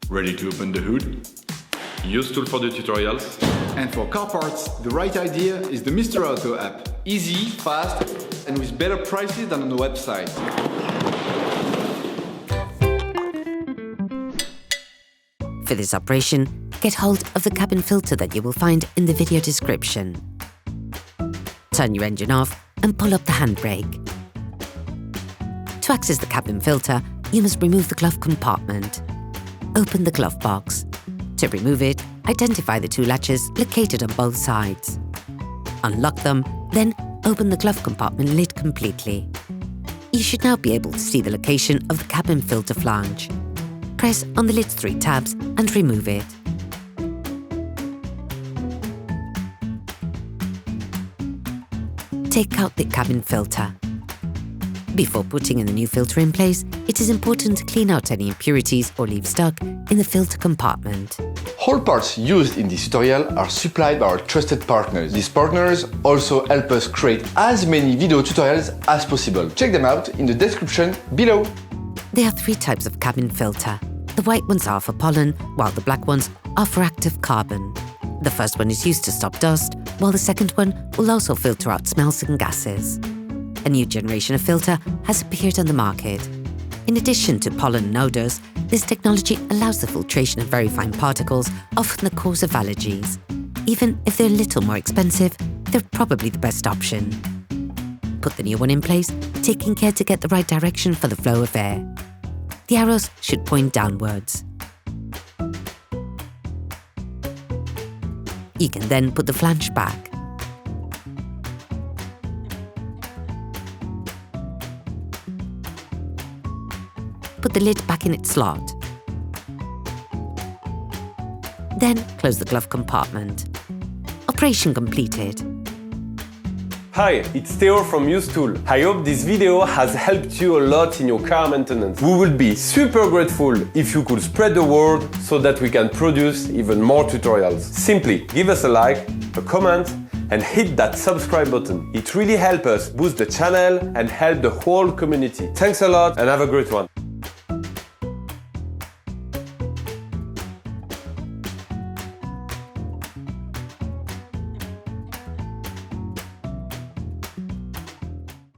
Ready to open the hood? UseTool for the tutorials. And for car parts, the right idea is the Mr. Auto app. Easy, fast, and with better prices than on the website. For this operation, get hold of the cabin filter that you will find in the video description. Turn your engine off and pull up the handbrake. To access the cabin filter, you must remove the glove compartment. Open the glove box. To remove it, identify the two latches located on both sides. Unlock them, then open the glove compartment lid completely. You should now be able to see the location of the cabin filter flange. Press on the lid's 3 tabs and remove it. Take out the cabin filter. Before putting in the new filter in place, it is important to clean out any impurities or leaves stuck in the filter compartment. All parts used in this tutorial are supplied by our trusted partners. These partners also help us create as many video tutorials as possible. Check them out in the description below. There are 3 types of cabin filter. The white ones are for pollen, while the black ones are for active carbon. The first one is used to stop dust, while the second one will also filter out smells and gases. A new generation of filter has appeared on the market. In addition to pollen and odours, this technology allows the filtration of very fine particles, often the cause of allergies. Even if they're a little more expensive, they're probably the best option. Put the new one in place, taking care to get the right direction for the flow of air. The arrows should point downwards. You can then put the flange back. Put the lid back in its slot. Then close the glove compartment. Operation completed. Hi, it's Theo from UseTool. I hope this video has helped you a lot in your car maintenance. We would be super grateful if you could spread the word so that we can produce even more tutorials. Simply give us a like, a comment, and hit that subscribe button. It really helps us boost the channel and help the whole community. Thanks a lot and have a great one.